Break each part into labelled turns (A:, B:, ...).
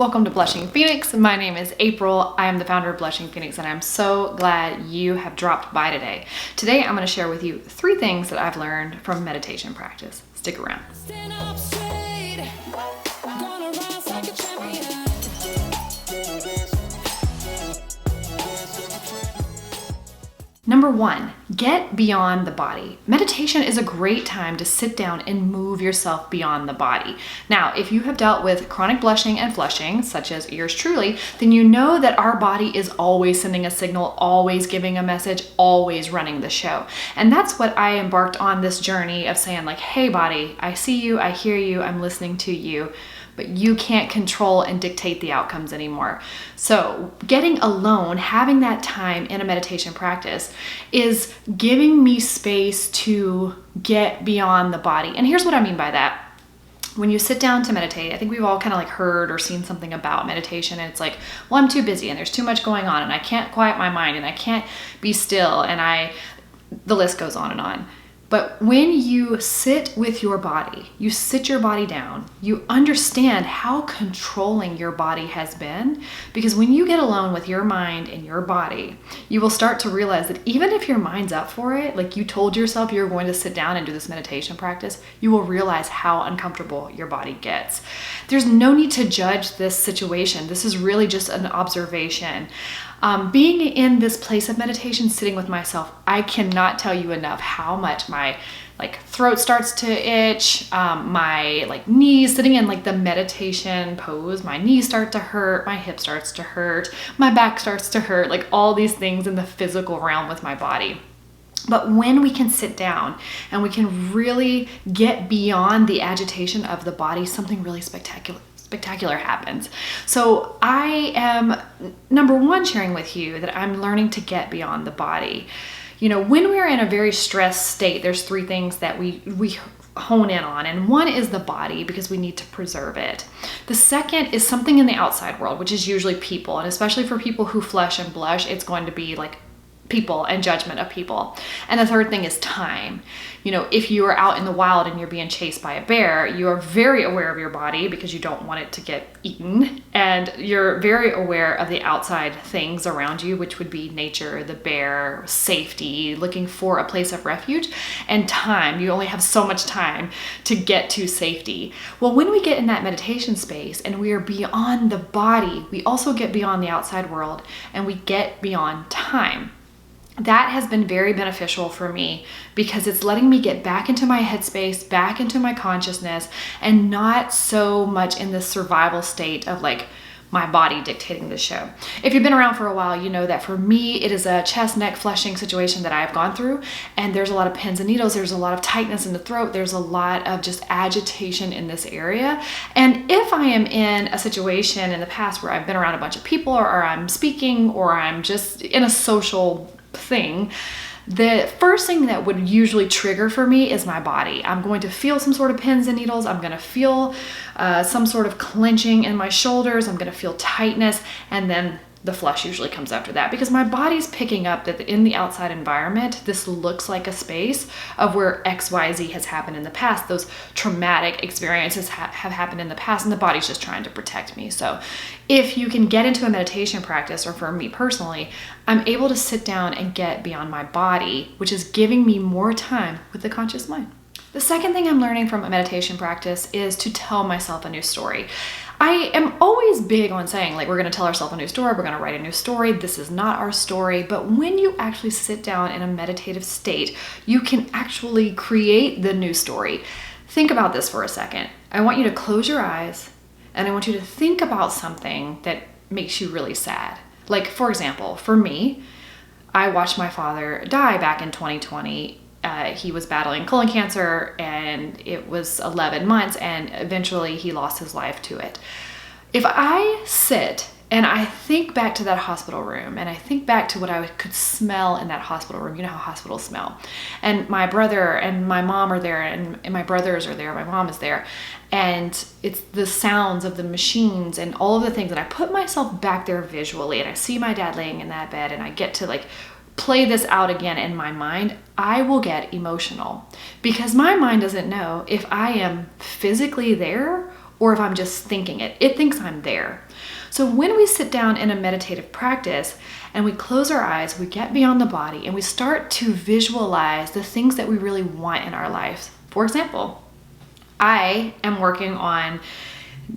A: Welcome to Blushing Phoenix. My name is April. I am the founder of Blushing Phoenix, and I'm so glad you have dropped by today. Today, I'm going to share with you 3 things that I've learned from meditation practice. Stick around. Stand up straight. Gonna rise like a champion. Number 1, get beyond the body. Meditation is a great time to sit down and move yourself beyond the body. Now, if you have dealt with chronic blushing and flushing, such as yours truly, then you know that our body is always sending a signal, always giving a message, always running the show. And that's what I embarked on this journey of saying like, hey body, I see you, I hear you, I'm listening to you, but you can't control and dictate the outcomes anymore. So getting alone, having that time in a meditation practice is giving me space to get beyond the body. And here's what I mean by that. When you sit down to meditate, I think we've all kind of like heard or seen something about meditation, and it's like, well, I'm too busy and there's too much going on and I can't quiet my mind and I can't be still, and the list goes on and on. But when you sit with your body, you sit your body down, you understand how controlling your body has been. Because when you get alone with your mind and your body, you will start to realize that even if your mind's up for it, like you told yourself you're going to sit down and do this meditation practice, you will realize how uncomfortable your body gets. There's no need to judge this situation. This is really just an observation. Being in this place of meditation, sitting with myself, I cannot tell you enough how much my throat starts to itch, my knees, sitting in the meditation pose, my knees start to hurt, my hip starts to hurt, my back starts to hurt, all these things in the physical realm with my body. But when we can sit down and we can really get beyond the agitation of the body, something really spectacular happens. So I am, number 1, sharing with you that I'm learning to get beyond the body. You know, when we're in a very stressed state, there's 3 things that we hone in on. And 1 is the body, because we need to preserve it. The second is something in the outside world, which is usually people. And especially for people who flush and blush, it's going to be people and judgment of people. And the third thing is time. You know, if you are out in the wild and you're being chased by a bear, you are very aware of your body because you don't want it to get eaten. And you're very aware of the outside things around you, which would be nature, the bear, safety, looking for a place of refuge, and time. You only have so much time to get to safety. Well, when we get in that meditation space and we are beyond the body, we also get beyond the outside world and we get beyond time. That has been very beneficial for me because it's letting me get back into my headspace, back into my consciousness, and not so much in this survival state of my body dictating the show. If you've been around for a while, you know that for me, it is a chest, neck, flushing situation that I have gone through. And there's a lot of pins and needles. There's a lot of tightness in the throat. There's a lot of just agitation in this area. And if I am in a situation in the past where I've been around a bunch of people, or I'm speaking, or I'm just in a social thing, the first thing that would usually trigger for me is my body. I'm going to feel some sort of pins and needles. I'm going to feel some sort of clenching in my shoulders. I'm going to feel tightness, and then the flush usually comes after that, because my body's picking up that in the outside environment, this looks like a space of where XYZ has happened in the past. Those traumatic experiences have happened in the past, and the body's just trying to protect me. So if you can get into a meditation practice, or for me personally, I'm able to sit down and get beyond my body, which is giving me more time with the conscious mind. The second thing I'm learning from a meditation practice is to tell myself a new story. I am always big on saying, we're going to tell ourselves a new story, we're going to write a new story, this is not our story. But when you actually sit down in a meditative state, you can actually create the new story. Think about this for a second. I want you to close your eyes, and I want you to think about something that makes you really sad. For example, for me, I watched my father die back in 2020. He was battling colon cancer, and it was 11 months, and eventually he lost his life to it. If I sit and I think back to that hospital room, and I think back to what I could smell in that hospital room, you know how hospitals smell, and my brother and my mom are there, and my brothers are there, my mom is there, and it's the sounds of the machines and all of the things, and I put myself back there visually, and I see my dad laying in that bed, and I get to play this out again in my mind, I will get emotional, because my mind doesn't know if I am physically there or if I'm just thinking it. It thinks I'm there. So when we sit down in a meditative practice and we close our eyes, we get beyond the body and we start to visualize the things that we really want in our lives. For example, I am working on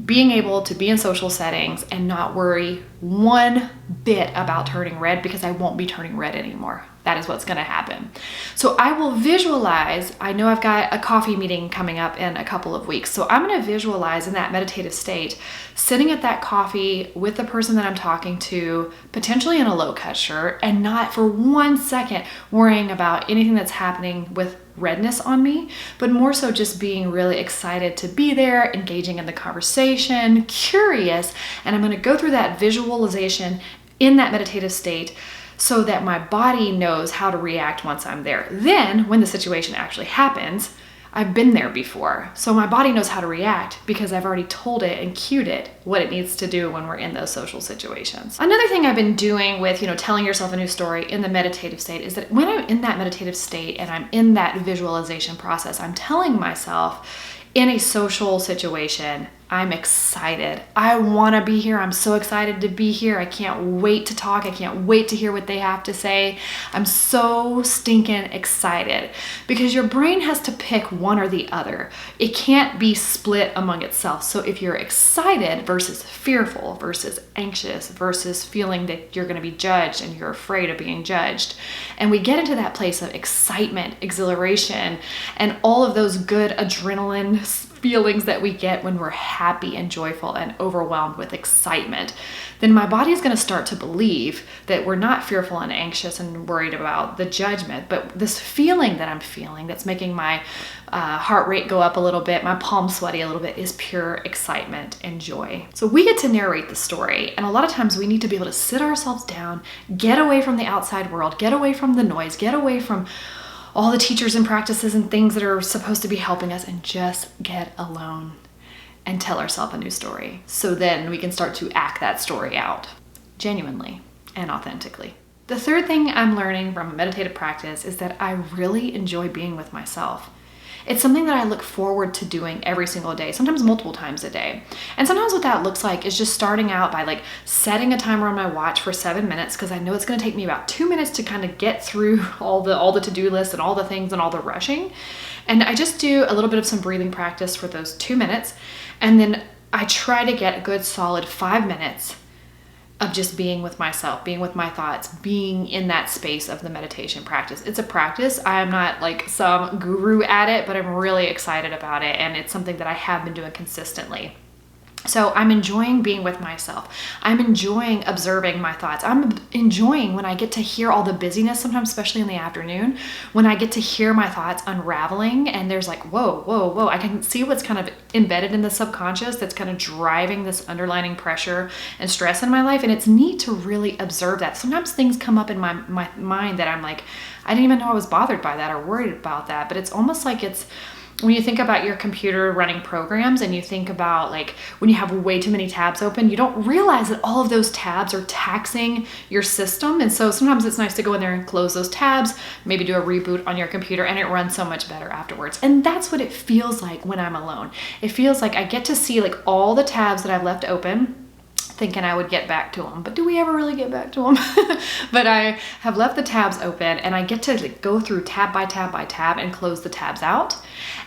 A: being able to be in social settings and not worry one bit about turning red, because I won't be turning red anymore. That is what's going to happen. So I will visualize, I know I've got a coffee meeting coming up in a couple of weeks. So I'm going to visualize in that meditative state, sitting at that coffee with the person that I'm talking to, potentially in a low cut shirt, and not for 1 second worrying about anything that's happening with redness on me, but more so just being really excited to be there, engaging in the conversation, curious. And I'm going to go through that visualization in that meditative state so that my body knows how to react once I'm there. Then when the situation actually happens, I've been there before. So my body knows how to react because I've already told it and cued it what it needs to do when we're in those social situations. Another thing I've been doing with, telling yourself a new story in the meditative state is that when I'm in that meditative state and I'm in that visualization process, I'm telling myself in a social situation, I'm excited. I want to be here. I'm so excited to be here. I can't wait to talk. I can't wait to hear what they have to say. I'm so stinking excited, because your brain has to pick one or the other. It can't be split among itself. So if you're excited versus fearful versus anxious versus feeling that you're going to be judged and you're afraid of being judged, and we get into that place of excitement, exhilaration, and all of those good adrenaline feelings that we get when we're happy and joyful and overwhelmed with excitement, then my body is going to start to believe that we're not fearful and anxious and worried about the judgment, but this feeling that I'm feeling that's making my heart rate go up a little bit, my palms sweaty a little bit, is pure excitement and joy. So we get to narrate the story, and a lot of times we need to be able to sit ourselves down, get away from the outside world, get away from the noise, get away from all the teachers and practices and things that are supposed to be helping us, and just get alone and tell ourselves a new story. So then we can start to act that story out genuinely and authentically. The third thing I'm learning from a meditative practice is that I really enjoy being with myself. It's something that I look forward to doing every single day, sometimes multiple times a day. And sometimes what that looks like is just starting out by setting a timer on my watch for 7 minutes, because I know it's going to take me about 2 minutes to kind of get through all the to-do lists and all the things and all the rushing. And I just do a little bit of some breathing practice for those 2 minutes. And then I try to get a good solid 5 minutes of just being with myself, being with my thoughts, being in that space of the meditation practice. It's a practice. I am not some guru at it, but I'm really excited about it. And it's something that I have been doing consistently. So I'm enjoying being with myself. I'm enjoying observing my thoughts. I'm enjoying when I get to hear all the busyness, sometimes especially in the afternoon, when I get to hear my thoughts unraveling and there's whoa. I can see what's kind of embedded in the subconscious that's kind of driving this underlining pressure and stress in my life. And it's neat to really observe that. Sometimes things come up in my mind that I'm I didn't even know I was bothered by that or worried about that. But it's almost like it's, when you think about your computer running programs and you think about when you have way too many tabs open, you don't realize that all of those tabs are taxing your system. And so sometimes it's nice to go in there and close those tabs, maybe do a reboot on your computer, and it runs so much better afterwards. And that's what it feels like when I'm alone. It feels like I get to see all the tabs that I've left open, thinking I would get back to them, but do we ever really get back to them? But I have left the tabs open, and I get to go through tab by tab by tab and close the tabs out,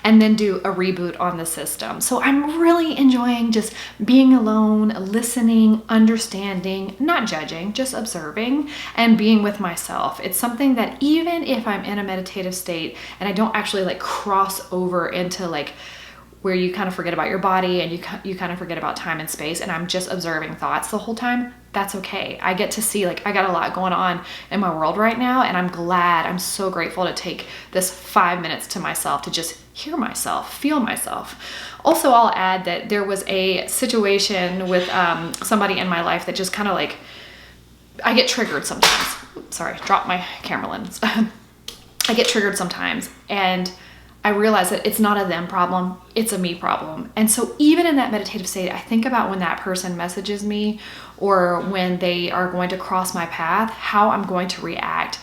A: and then do a reboot on the system. So I'm really enjoying just being alone, listening, understanding, not judging, just observing and being with myself. It's something that even if I'm in a meditative state and I don't actually cross over into where you kind of forget about your body and you kind of forget about time and space, and I'm just observing thoughts the whole time, that's okay. I get to see I got a lot going on in my world right now, and I'm so grateful to take this 5 minutes to myself to just hear myself, feel myself. Also, I'll add that there was a situation with somebody in my life that just kind of I get triggered sometimes. Sorry, dropped my camera lens. I get triggered sometimes, and I realize that it's not a them problem, it's a me problem. And so even in that meditative state, I think about when that person messages me or when they are going to cross my path, how I'm going to react.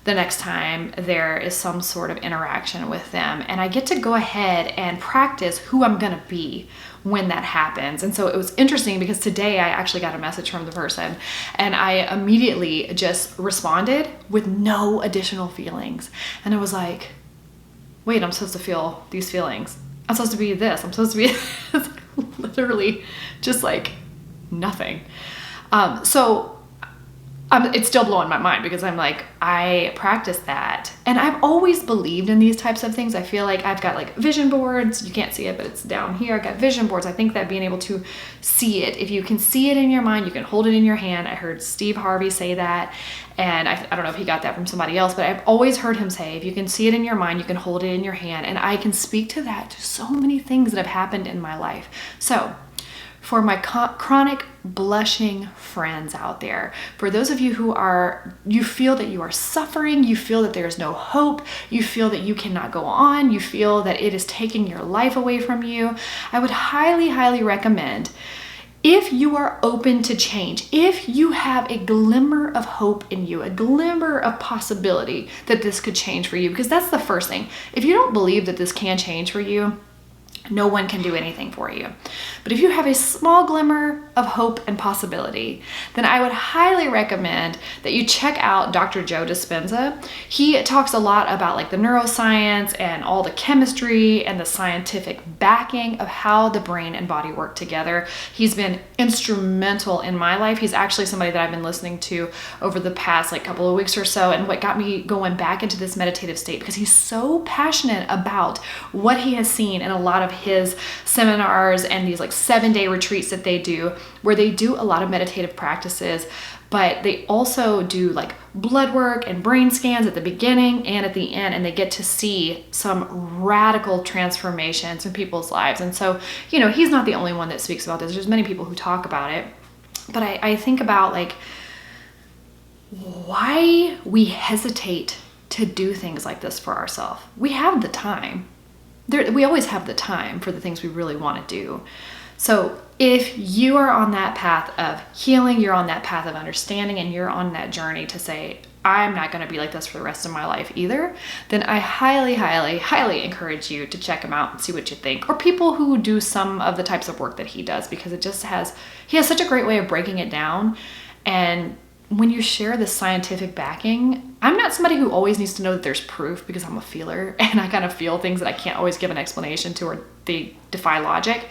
A: the next time there is some sort of interaction with them. And I get to go ahead and practice who I'm gonna be when that happens. And so it was interesting because today I actually got a message from the person and I immediately just responded with no additional feelings. And I was like, wait, I'm supposed to feel these feelings. I'm supposed to be this. I'm supposed to be this. Literally just like nothing. It's still blowing my mind because I'm like, I practice that. And I've always believed in these types of things. I feel like I've got like vision boards. You can't see it, but it's down here. I've got vision boards. I think that being able to see it, if you can see it in your mind, you can hold it in your hand. I heard Steve Harvey say that. And I don't know if he got that from somebody else, but I've always heard him say, if you can see it in your mind, you can hold it in your hand. And I can speak to that to so many things that have happened in my life. So for my chronic blushing friends out there, for those of you who you feel that you are suffering, you feel that there's no hope, you feel that you cannot go on, you feel that it is taking your life away from you, I would highly, highly recommend, if you are open to change, if you have a glimmer of hope in you, a glimmer of possibility that this could change for you, because that's the first thing. If you don't believe that this can change for you, no one can do anything for you. But if you have a small glimmer of hope and possibility, then I would highly recommend that you check out Dr. Joe Dispenza. He talks a lot about like the neuroscience and all the chemistry and the scientific backing of how the brain and body work together. He's been instrumental in my life. He's actually somebody that I've been listening to over the past like couple of weeks or so, and what got me going back into this meditative state, because he's so passionate about what he has seen in a lot of his seminars and these like 7-day retreats that they do, where they do a lot of meditative practices, but they also do like blood work and brain scans at the beginning and at the end, and they get to see some radical transformations in people's lives. And so, you know, he's not the only one that speaks about this. There's many people who talk about it, but I think about like why we hesitate to do things like this for ourselves. We have the time. We always have the time for the things we really want to do. So if you are on that path of healing, you're on that path of understanding, and you're on that journey to say, I'm not going to be like this for the rest of my life either, then I highly, highly, highly encourage you to check him out and see what you think. Or people who do some of the types of work that he does, because he has such a great way of breaking it down. And when you share this scientific backing, I'm not somebody who always needs to know that there's proof, because I'm a feeler and I kind of feel things that I can't always give an explanation to, or they defy logic.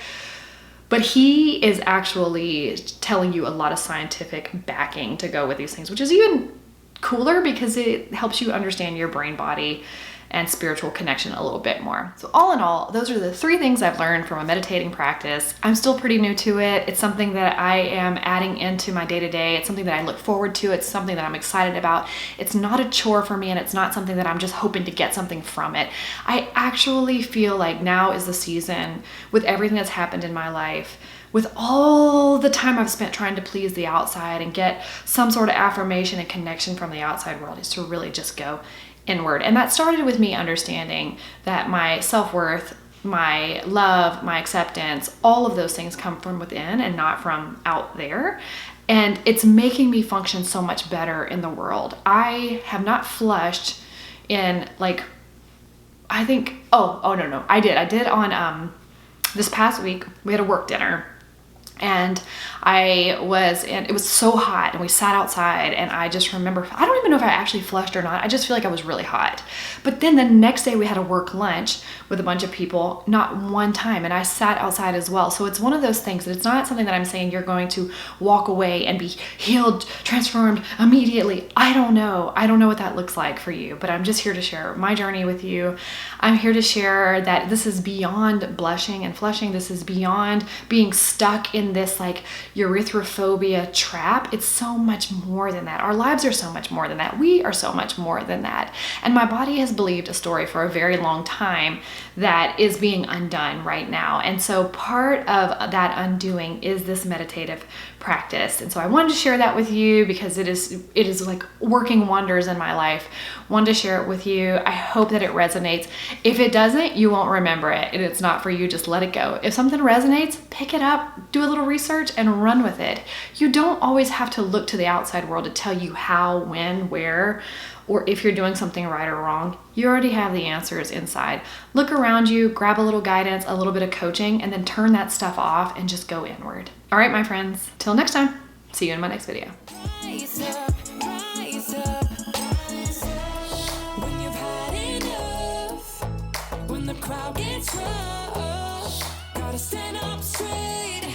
A: But he is actually telling you a lot of scientific backing to go with these things, which is even cooler because it helps you understand your brain, body, and spiritual connection a little bit more. So all in all, those are the 3 things I've learned from a meditating practice. I'm still pretty new to it. It's something that I am adding into my day-to-day. It's something that I look forward to. It's something that I'm excited about. It's not a chore for me, and it's not something that I'm just hoping to get something from it. I actually feel like now is the season, with everything that's happened in my life, with all the time I've spent trying to please the outside and get some sort of affirmation and connection from the outside world, is to really just go inward. And that started with me understanding that my self-worth, my love, my acceptance, all of those things come from within and not from out there. And it's making me function so much better in the world. I have not flushed in like, I think, no, I did on this past week. We had a work dinner. And it was so hot, and we sat outside, and I just remember, I don't even know if I actually flushed or not. I just feel like I was really hot. But then the next day we had a work lunch with a bunch of people, not one time, and I sat outside as well. So it's one of those things that it's not something that I'm saying you're going to walk away and be healed, transformed immediately. I don't know what that looks like for you, but I'm just here to share my journey with you. I'm here to share that this is beyond blushing and flushing. This is beyond being stuck in this like erythrophobia trap. It's so much more than that. Our lives are so much more than that. We are so much more than that. And my body has believed a story for a very long time that is being undone right now. And so part of that undoing is this meditative practice. And so I wanted to share that with you because it is like working wonders in my life. Wanted to share it with you. I hope that it resonates. If it doesn't, you won't remember it and it's not for you. Just let it go. If something resonates, pick it up, do a little research and run with it. You don't always have to look to the outside world to tell you how, when, where, or if you're doing something right or wrong. You already have the answers inside. Look around you, grab a little guidance, a little bit of coaching, and then turn that stuff off and just go inward. All right, my friends, till next time, see you in my next video.
B: Rise up, rise up. When you've had enough, when the crowd gets rough, gotta stand up straight.